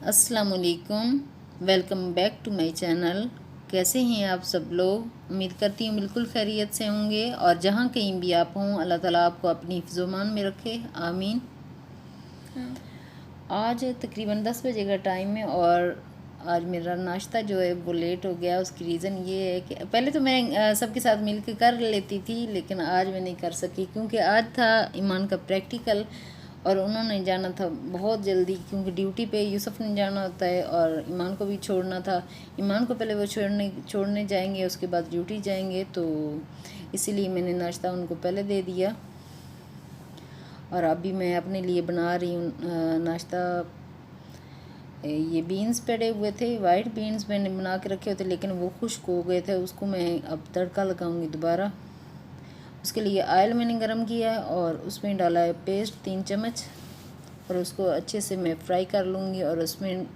अस्सलाम वालेकुम। Welcome back to my channel. कैसे हैं आप सब लोग? उम्मीद करती हूँ बिल्कुल खैरियत से होंगे और जहाँ कहीं भी आप हों अल्लाह ताला आपको अपनी हिफ्ज़-ओ-मान में रखे, आमीन। आज तकरीबन 10 बजे का टाइम है और आज मेरा नाश्ता जो है वो लेट हो गया। उसकी रीज़न ये है कि पहले तो मैं सबके साथ मिल के कर लेती थी, लेकिन आज मैं नहीं कर सकी क्योंकि आज था ईमान का प्रैक्टिकल और उन्होंने जाना था बहुत जल्दी क्योंकि ड्यूटी पे यूसुफ ने जाना होता है और ईमान को भी छोड़ना था। ईमान को पहले वो छोड़ने जाएंगे, उसके बाद ड्यूटी जाएंगे, तो इसीलिए मैंने नाश्ता उनको पहले दे दिया। और अभी मैं अपने लिए बना रही हूँ नाश्ता। ये बीन्स पड़े हुए थे, वाइट बीन्स मैंने बना के रखे होते, लेकिन वो खुश्क हो गए थे। उसको मैं अब तड़का लगाऊंगी दोबारा। उसके लिए ऑयल मैंने गरम किया है और उसमें डाला है पेस्ट 3 चम्मच और उसको अच्छे से मैं फ्राई कर लूँगी और उसमें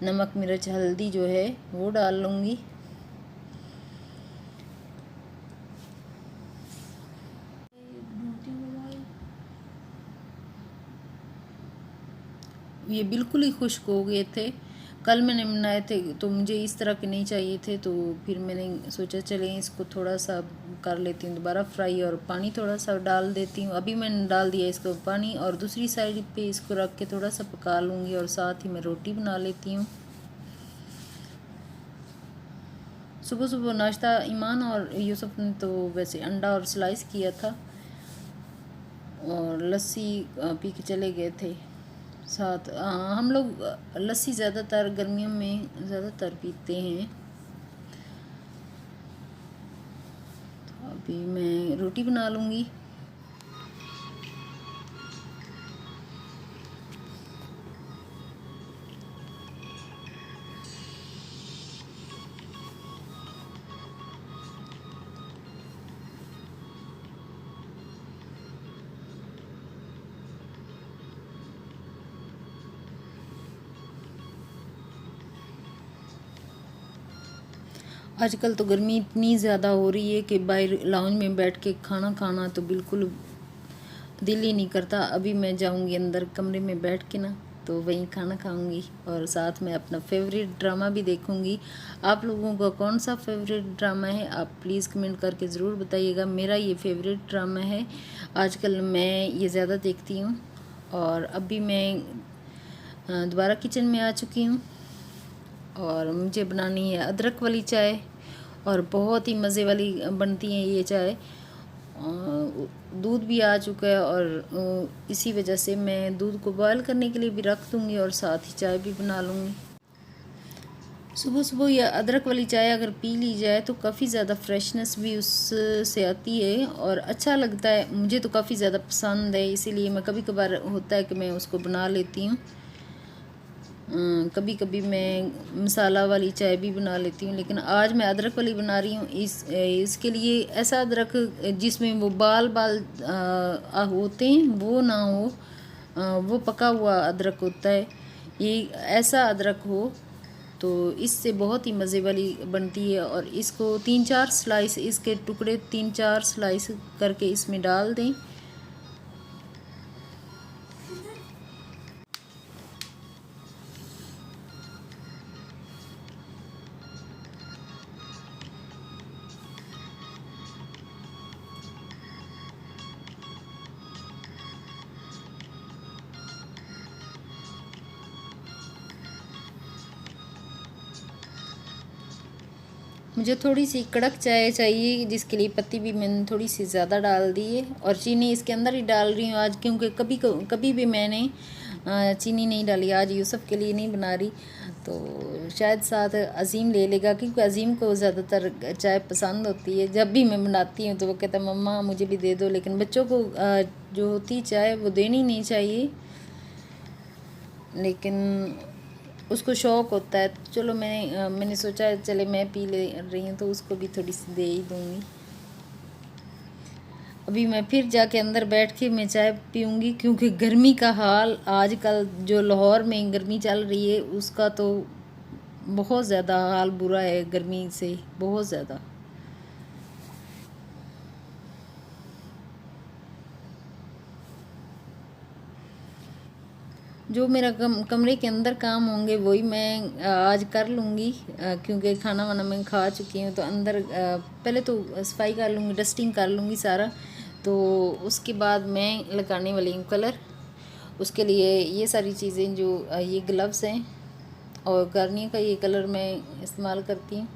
नमक मिर्च हल्दी जो है वो डाल लूँगी। ये बिल्कुल ही खुश्क हो गए थे। कल मैंने बनाए थे तो मुझे इस तरह के नहीं चाहिए थे, तो फिर मैंने सोचा चले इसको थोड़ा सा कर लेती हूँ दोबारा फ्राई और पानी थोड़ा सा डाल देती हूँ। अभी मैंने डाल दिया इसको पानी और दूसरी साइड पे इसको रख के थोड़ा सा पका लूँगी और साथ ही मैं रोटी बना लेती हूँ। सुबह सुबह नाश्ता ईमान और यूसुफ ने तो वैसे अंडा और स्लाइस किया था और लस्सी पी के चले गए थे साथ। हम लोग लस्सी ज़्यादातर गर्मियों में ज़्यादातर पीते हैं। तो अभी मैं रोटी बना लूँगी। आजकल तो गर्मी इतनी ज़्यादा हो रही है कि बाहर लाउंज में बैठ के खाना खाना तो बिल्कुल दिल ही नहीं करता। अभी मैं जाऊंगी अंदर कमरे में बैठ के ना, तो वहीं खाना खाऊंगी और साथ में अपना फेवरेट ड्रामा भी देखूंगी। आप लोगों का कौन सा फेवरेट ड्रामा है आप प्लीज़ कमेंट करके ज़रूर बताइएगा। मेरा ये फेवरेट ड्रामा है, आजकल मैं ये ज़्यादा देखती हूँ। और अभी मैं दोबारा किचन में आ चुकी हूँ और मुझे बनानी है अदरक वाली चाय और बहुत ही मज़े वाली बनती है ये चाय। दूध भी आ चुका है और इसी वजह से मैं दूध को बॉयल करने के लिए भी रख दूँगी और साथ ही चाय भी बना लूँगी। सुबह सुबह या अदरक वाली चाय अगर पी ली जाए तो काफ़ी ज़्यादा फ्रेशनेस भी उससे आती है और अच्छा लगता है। मुझे तो काफ़ी ज़्यादा पसंद है, इसीलिए मैं कभी कभार होता है कि मैं उसको बना लेती हूँ। कभी कभी मैं मसाला वाली चाय भी बना लेती हूँ, लेकिन आज मैं अदरक वाली बना रही हूँ। इसके लिए ऐसा अदरक जिसमें वो बाल बाल होते हैं वो ना हो, वो पका हुआ अदरक होता है। ये ऐसा अदरक हो तो इससे बहुत ही मज़े वाली बनती है। और इसको 3-4 स्लाइस, इसके टुकड़े 3-4 स्लाइस करके इसमें डाल दें। मुझे थोड़ी सी कड़क चाय चाहिए, जिसके लिए पत्ती भी मैंने थोड़ी सी ज़्यादा डाल दी है और चीनी इसके अंदर ही डाल रही हूँ आज, क्योंकि कभी भी मैंने चीनी नहीं डाली। आज यूसुफ के लिए नहीं बना रही, तो शायद साथ अज़ीम ले लेगा क्योंकि अज़ीम को ज़्यादातर चाय पसंद होती है। जब भी मैं बनाती हूँ तो वो कहता है मम्मा मुझे भी दे दो, लेकिन बच्चों को जो होती चाय वो देनी नहीं चाहिए, लेकिन उसको शौक़ होता है। तो चलो मैंने सोचा चले मैं पी ले रही हूँ तो उसको भी थोड़ी सी दे ही दूँगी। अभी मैं फिर जाके अंदर बैठ के मैं चाय पीऊँगी, क्योंकि गर्मी का हाल आजकल जो लाहौर में गर्मी चल रही है उसका तो बहुत ज़्यादा हाल बुरा है, गर्मी से बहुत ज़्यादा। जो मेरा कमरे के अंदर काम होंगे वही मैं आज कर लूँगी, क्योंकि खाना वाना मैं खा चुकी हूँ। तो अंदर पहले तो सफाई कर लूँगी, डस्टिंग कर लूँगी सारा, तो उसके बाद मैं लगाने वाली हूँ कलर। उसके लिए ये सारी चीज़ें जो ये ग्लव्स हैं और गार्नियर का ये कलर मैं इस्तेमाल करती हूँ।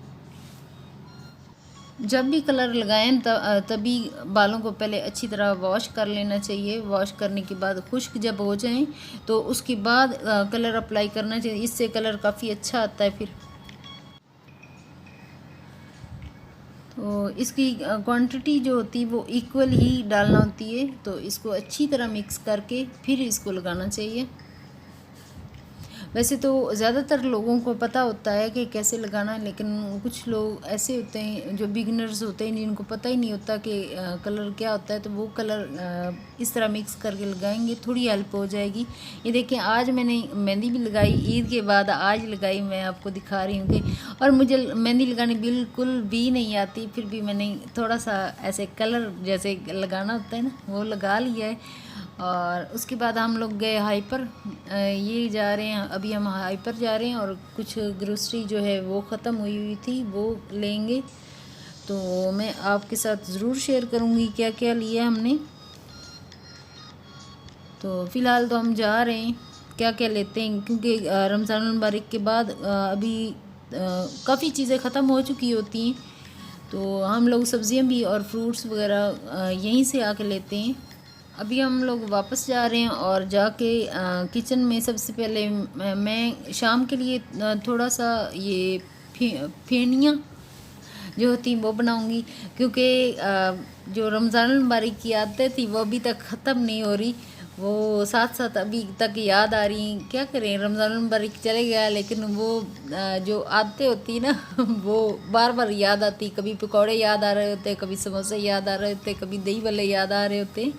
जब भी कलर लगाएं तभी बालों को पहले अच्छी तरह वॉश कर लेना चाहिए। वॉश करने के बाद खुश्क जब हो जाएं तो उसके बाद कलर अप्लाई करना चाहिए, इससे कलर काफ़ी अच्छा आता है। फिर तो इसकी क्वांटिटी जो होती है वो इक्वल ही डालना होती है। तो इसको अच्छी तरह मिक्स करके फिर इसको लगाना चाहिए। वैसे तो ज़्यादातर लोगों को पता होता है कि कैसे लगाना है, लेकिन कुछ लोग ऐसे होते हैं जो बिगिनर्स होते हैं जिनको पता ही नहीं होता कि कलर क्या होता है। तो वो कलर इस तरह मिक्स करके लगाएंगे, थोड़ी हेल्प हो जाएगी। ये देखिए आज मैंने मेहंदी भी लगाई, ईद के बाद आज लगाई, मैं आपको दिखा रही हूँ कि, और मुझे मेहंदी लगानी बिल्कुल भी नहीं आती, फिर भी मैंने थोड़ा सा ऐसे कलर जैसे लगाना होता है ना वो लगा लिया है। और उसके बाद हम लोग गए हाइपर, ये जा रहे हैं अभी हम हाइपर जा रहे हैं, और कुछ ग्रोसरी जो है वो ख़त्म हुई थी वो लेंगे। तो मैं आपके साथ ज़रूर शेयर करूँगी क्या क्या लिया हमने। तो फ़िलहाल तो हम जा रहे हैं, क्या क्या लेते हैं, क्योंकि रमज़ान मुबारक के बाद अभी काफ़ी चीज़ें ख़त्म हो चुकी होती हैं। तो हम लोग सब्ज़ियाँ भी और फ्रूट्स वगैरह यहीं से आके लेते हैं। अभी हम लोग वापस जा रहे हैं और जाके किचन में सबसे पहले मैं शाम के लिए थोड़ा सा ये फेनियाँ जो होती वो बनाऊंगी, क्योंकि जो रमज़ान मुबारक की आदतें थी वो अभी तक ख़त्म नहीं हो रही, वो साथ साथ अभी तक याद आ रही। क्या करें, रमज़ान मुबारक चले गया लेकिन वो जो आदतें होती ना वो बार बार याद आती। कभी पकौड़े याद आ रहे होते, कभी समोसे याद आ रहे होते, कभी दही वाले याद आ रहे होते।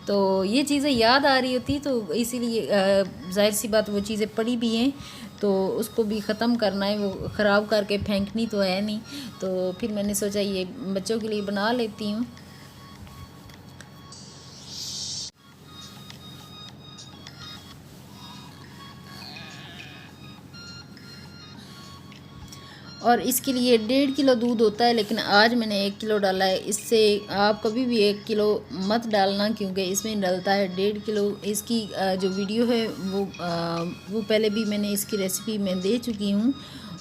तो ये चीज़ें याद आ रही होती, तो इसीलिए जाहिर सी बात वो चीज़ें पड़ी भी हैं, तो उसको भी ख़त्म करना है, वो ख़राब करके फेंकनी तो है नहीं। तो फिर मैंने सोचा ये बच्चों के लिए बना लेती हूँ। और इसके लिए 1.5 किलो दूध होता है, लेकिन आज मैंने 1 किलो डाला है। इससे आप कभी भी 1 किलो मत डालना, क्योंकि इसमें डलता है 1.5 किलो। इसकी जो वीडियो है वो पहले भी मैंने इसकी रेसिपी मैं दे चुकी हूँ,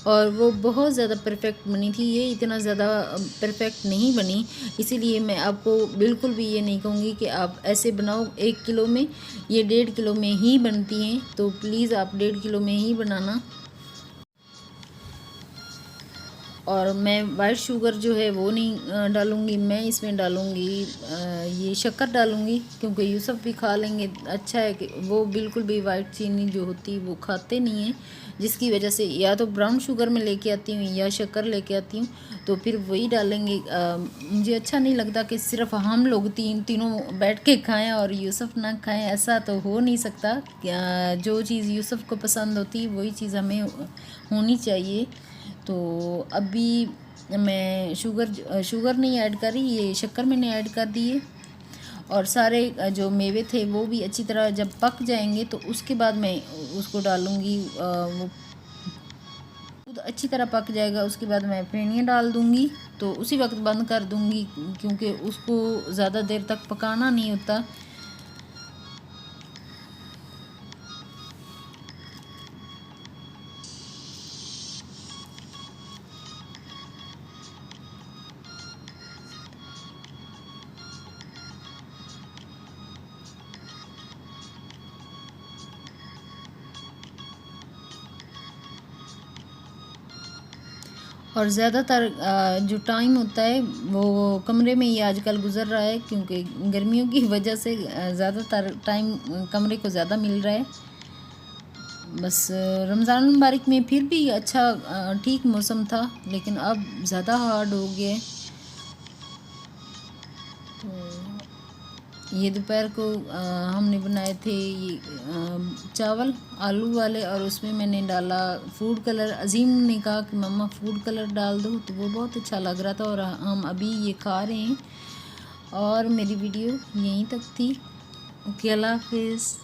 और वो बहुत ज़्यादा परफेक्ट बनी थी। ये इतना ज़्यादा परफेक्ट नहीं बनी, इसीलिए मैं आपको बिल्कुल भी ये नहीं कहूँगी कि आप ऐसे बनाओ 1 किलो में। ये 1.5 किलो में ही बनती हैं, तो प्लीज़ आप 1.5 किलो में ही बनाना। और मैं वाइट शुगर जो है वो नहीं डालूँगी, मैं इसमें डालूँगी ये शक्कर डालूँगी, क्योंकि यूसुफ भी खा लेंगे। अच्छा है कि वो बिल्कुल भी वाइट चीनी जो होती है वो खाते नहीं हैं, जिसकी वजह से या तो ब्राउन शुगर में लेके आती हूँ या शक्कर लेके आती हूँ, तो फिर वही डालेंगे। मुझे अच्छा नहीं लगता कि सिर्फ हम लोग तीनों बैठ के खाएं और यूसुफ ना खाएं, ऐसा तो हो नहीं सकता। जो चीज़ यूसुफ को पसंद होती है वही चीज़ हमें होनी चाहिए। तो अभी मैं शुगर नहीं ऐड कर रही, ये शक्कर मैंने ऐड कर दी है। और सारे जो मेवे थे वो भी अच्छी तरह जब पक जाएंगे तो उसके बाद मैं उसको डालूँगी। वो दूध अच्छी तरह पक जाएगा, उसके बाद मैं फेनियाँ डाल दूँगी, तो उसी वक्त बंद कर दूँगी, क्योंकि उसको ज़्यादा देर तक पकाना नहीं होता। और ज़्यादातर जो टाइम होता है वो कमरे में ही आजकल गुज़र रहा है, क्योंकि गर्मियों की वजह से ज़्यादातर टाइम कमरे को ज़्यादा मिल रहा है। बस रमज़ान मुबारक में फिर भी अच्छा ठीक मौसम था, लेकिन अब ज़्यादा हार्ड हो गया है। तो ये दोपहर को हमने बनाए थे ये चावल आलू वाले, और उसमें मैंने डाला फूड कलर। अजीम ने कहा कि मम्मा फूड कलर डाल दो, तो वो बहुत अच्छा लग रहा था, और हम अभी ये खा रहे हैं। और मेरी वीडियो यहीं तक थी। ओके, अल्लाह हाफिज़।